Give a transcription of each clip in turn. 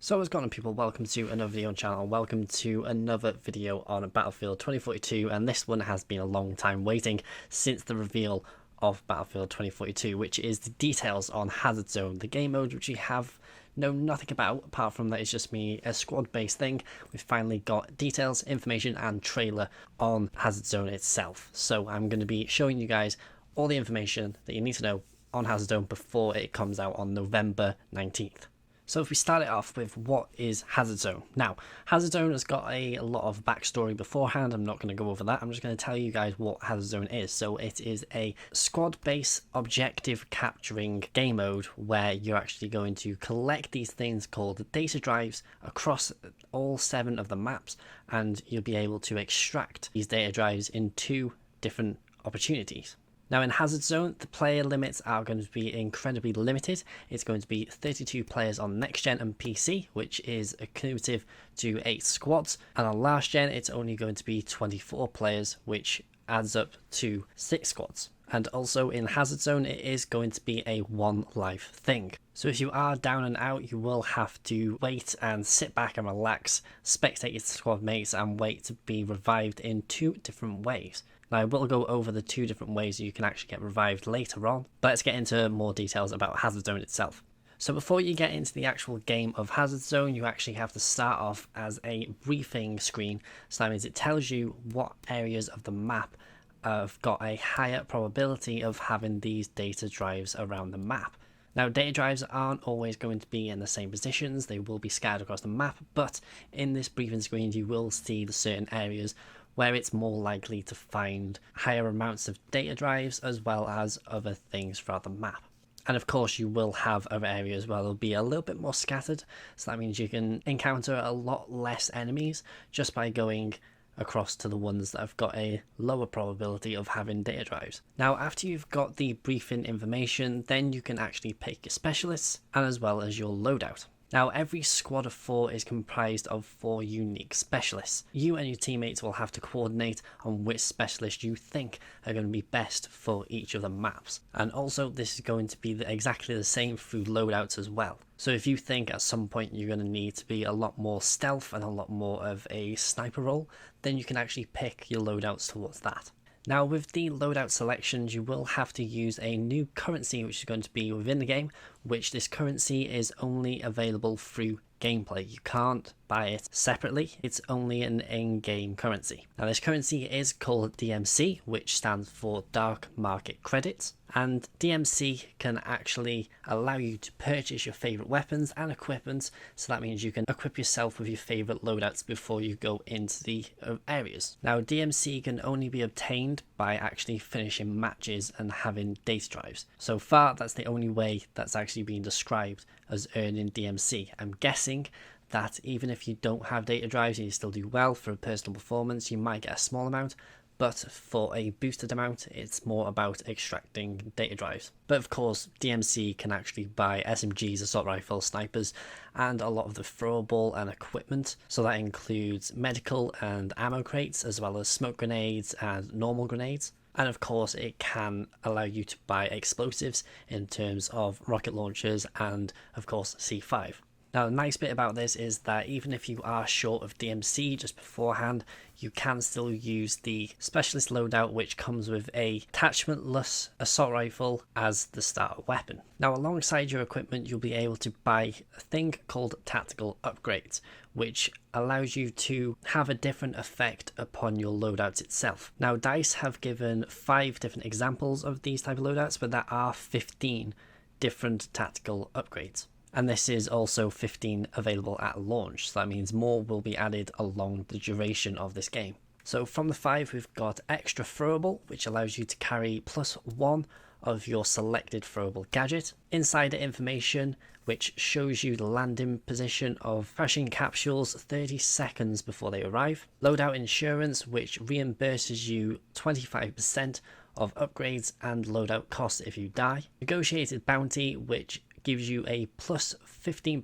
So what's going on, people? Welcome to another video on the channel. Welcome to another video on Battlefield 2042, and this one has been a long time waiting since the reveal of Battlefield 2042, which is the details on Hazard Zone, the game mode which we have known nothing about, apart from that it's just me, a squad-based thing. We've finally got details, information and trailer on Hazard Zone itself. So I'm going to be showing you guys all the information that you need to know on Hazard Zone before it comes out on November 19th. So if we start it off with what is Hazard Zone. Now, Hazard Zone has got a lot of backstory beforehand. I'm not going to go over that. I'm just going to tell you guys what Hazard Zone is. So it is a squad-based objective capturing game mode where you're actually going to collect these things called data drives across all 7 of the maps, and you'll be able to extract these data drives in 2 different opportunities. Now in Hazard Zone, the player limits are going to be incredibly limited. It's going to be 32 players on Next Gen and PC, which is cumulative to 8 squads. And on Last Gen, it's only going to be 24 players, which adds up to 6 squads. And also in Hazard Zone, it is going to be a 1 life thing. So if you are down and out, you will have to wait and sit back and relax, spectate your squad mates and wait to be revived in 2 different ways. Now I will go over the 2 different ways you can actually get revived later on, but let's get into more details about Hazard Zone itself. So before you get into the actual game of Hazard Zone, you actually have to start off as a briefing screen. So that means it tells you what areas of the map have got a higher probability of having these data drives around the map. Now, data drives aren't always going to be in the same positions, they will be scattered across the map, but in this briefing screen you will see the certain areas where it's more likely to find higher amounts of data drives as well as other things throughout the map. And of course you will have other areas where they'll be a little bit more scattered, so that means you can encounter a lot less enemies just by going across to the ones that have got a lower probability of having data drives. Now after you've got the briefing information, then you can actually pick your specialists and as well as your loadout. Now every squad of 4 is comprised of 4 unique specialists. You and your teammates will have to coordinate on which specialist you think are going to be best for each of the maps. And also this is going to be exactly the same through loadouts as well. So if you think at some point you're going to need to be a lot more stealth and a lot more of a sniper role, then you can actually pick your loadouts towards that. Now with the loadout selections, you will have to use a new currency which is going to be within the game, which this currency is only available through gameplay. You can't buy it separately, it's only an in-game currency. Now this currency is called DMC, which stands for Dark Market Credits, and DMC can actually allow you to purchase your favourite weapons and equipment, so that means you can equip yourself with your favourite loadouts before you go into the areas. Now DMC can only be obtained by actually finishing matches and having data drives. So far that's the only way that's actually been described as earning DMC. I'm guessing that even if you don't have data drives and you still do well for a personal performance, you might get a small amount, but for a boosted amount it's more about extracting data drives. But of course DMC can actually buy SMGs, assault rifles, snipers and a lot of the throwable and equipment, so that includes medical and ammo crates as well as smoke grenades and normal grenades. And of course it can allow you to buy explosives in terms of rocket launchers and of course C5. Now the nice bit about this is that even if you are short of DMC just beforehand, you can still use the specialist loadout which comes with a attachmentless assault rifle as the starter weapon. Now alongside your equipment you'll be able to buy a thing called tactical upgrades, which allows you to have a different effect upon your loadouts itself. Now DICE have given 5 different examples of these type of loadouts, but there are 15 different tactical upgrades. And this is also 15 available at launch, so that means more will be added along the duration of this game. So from the 5 we've got extra throwable, which allows you to carry +1 of your selected throwable gadget. Insider information, which shows you the landing position of crashing capsules 30 seconds before they arrive. Loadout insurance, which reimburses you 25% of upgrades and loadout costs if you die. Negotiated bounty, which gives you a plus 15%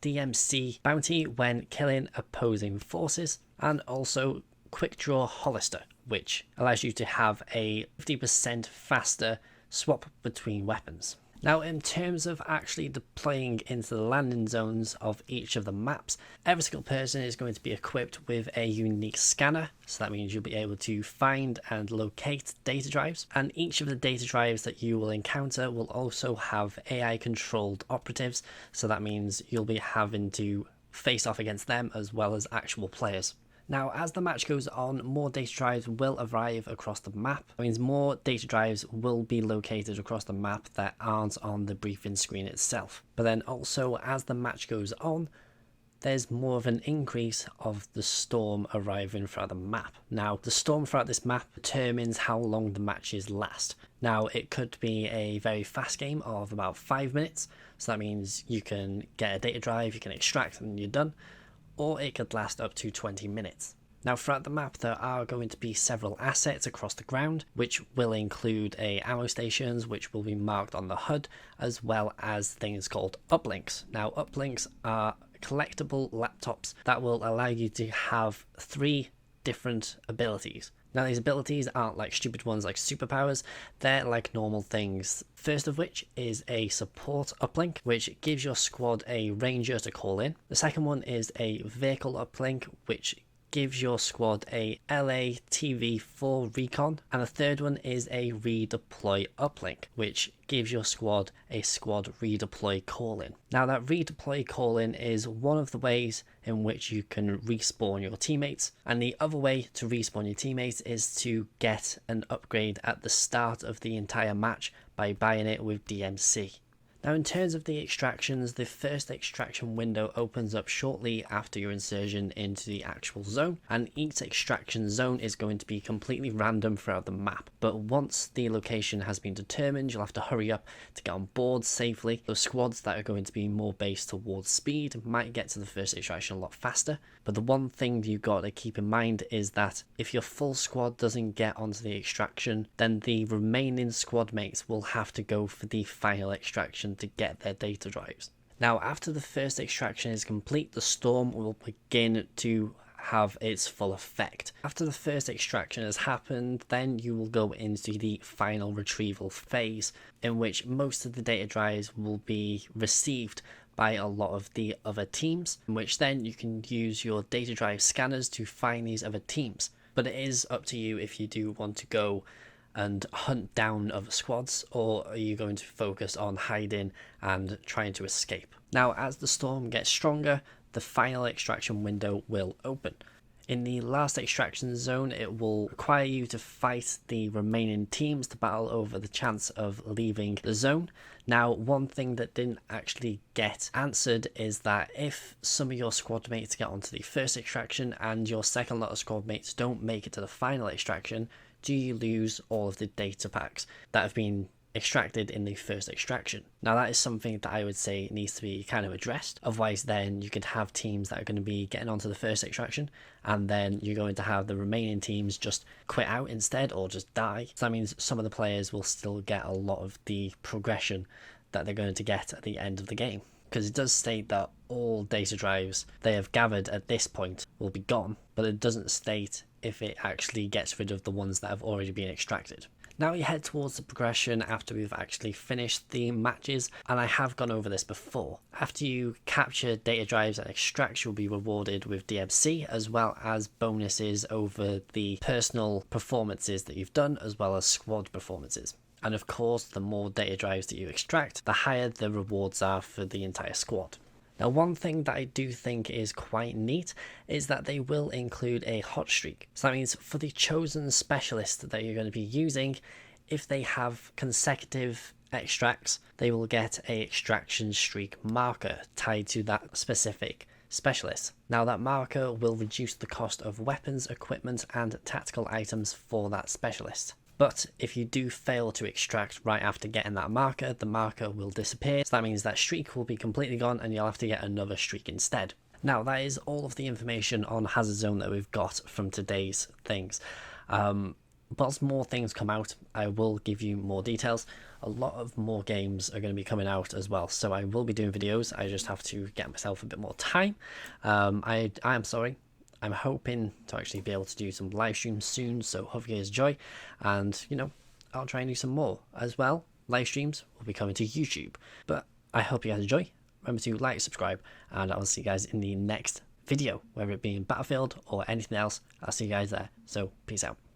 DMC bounty when killing opposing forces, and also quick draw hollister, which allows you to have a 50% faster swap between weapons. Now, in terms of actually deploying into the landing zones of each of the maps, every single person is going to be equipped with a unique scanner. So that means you'll be able to find and locate data drives. And each of the data drives that you will encounter will also have AI controlled operatives. So that means you'll be having to face off against them as well as actual players. Now, as the match goes on, more data drives will arrive across the map. That means more data drives will be located across the map that aren't on the briefing screen itself. But then also, as the match goes on, there's more of an increase of the storm arriving throughout the map. Now, the storm throughout this map determines how long the matches last. Now, it could be a very fast game of about 5 minutes. So that means you can get a data drive, you can extract, and you're done. Or it could last up to 20 minutes. Now, throughout the map, there are going to be several assets across the ground, which will include ammo stations, which will be marked on the HUD, as well as things called uplinks. Now, uplinks are collectible laptops that will allow you to have 3 different abilities. Now, these abilities aren't like stupid ones like superpowers, they're like normal things. First of which is a support uplink, which gives your squad a ranger to call in. The second one is a vehicle uplink, which gives your squad a LATV4 recon. And the third one is a redeploy uplink, which gives your squad a squad redeploy call-in. Now, that redeploy call-in is one of the ways in which you can respawn your teammates, and the other way to respawn your teammates is to get an upgrade at the start of the entire match by buying it with DMC. Now, in terms of the extractions, the first extraction window opens up shortly after your insertion into the actual zone, and each extraction zone is going to be completely random throughout the map. But once the location has been determined, you'll have to hurry up to get on board safely. The squads that are going to be more based towards speed might get to the first extraction a lot faster, but the one thing you've got to keep in mind is that if your full squad doesn't get onto the extraction, then the remaining squad mates will have to go for the final extraction to get their data drives. Now, after the first extraction is complete, the storm will begin to have its full effect. After the first extraction has happened, then you will go into the final retrieval phase, in which most of the data drives will be received by a lot of the other teams, in which then you can use your data drive scanners to find these other teams. But it is up to you if you do want to go and hunt down other squads, or are you going to focus on hiding and trying to escape? Now, as the storm gets stronger, the final extraction window will open. In the last extraction zone, it will require you to fight the remaining teams to battle over the chance of leaving the zone. Now, one thing that didn't actually get answered is that if some of your squad mates get onto the first extraction and your second lot of squad mates don't make it to the final extraction, do you lose all of the data packs that have been extracted in the first extraction? Now, that is something that I would say needs to be kind of addressed. Otherwise, then you could have teams that are going to be getting onto the first extraction, and then you're going to have the remaining teams just quit out instead or just die. So that means some of the players will still get a lot of the progression that they're going to get at the end of the game, because it does state that all data drives they have gathered at this point will be gone, but it doesn't state if it actually gets rid of the ones that have already been extracted. Now we head towards the progression after we've actually finished the matches, and I have gone over this before. After you capture data drives and extract, you'll be rewarded with DMC as well as bonuses over the personal performances that you've done as well as squad performances. And of course, the more data drives that you extract, the higher the rewards are for the entire squad. Now, one thing that I do think is quite neat is that they will include a hot streak. So that means for the chosen specialist that you're going to be using, if they have consecutive extracts, they will get a extraction streak marker tied to that specific specialist. Now, that marker will reduce the cost of weapons, equipment, and tactical items for that specialist. But if you do fail to extract right after getting that marker, the marker will disappear. So that means that streak will be completely gone and you'll have to get another streak instead. Now, that is all of the information on Hazard Zone that we've got from today's things. But as more things come out, I will give you more details. A lot of more games are going to be coming out as well, so I will be doing videos. I just have to get myself a bit more time. I am sorry. I'm hoping to actually be able to do some live streams soon, so hope you guys enjoy, and I'll try and do some more as well. live streams will be coming to YouTube. But I hope you guys enjoy. Remember to like, subscribe, and I'll see you guys in the next video, whether it be in Battlefield or anything else. I'll see you guys there. So peace out.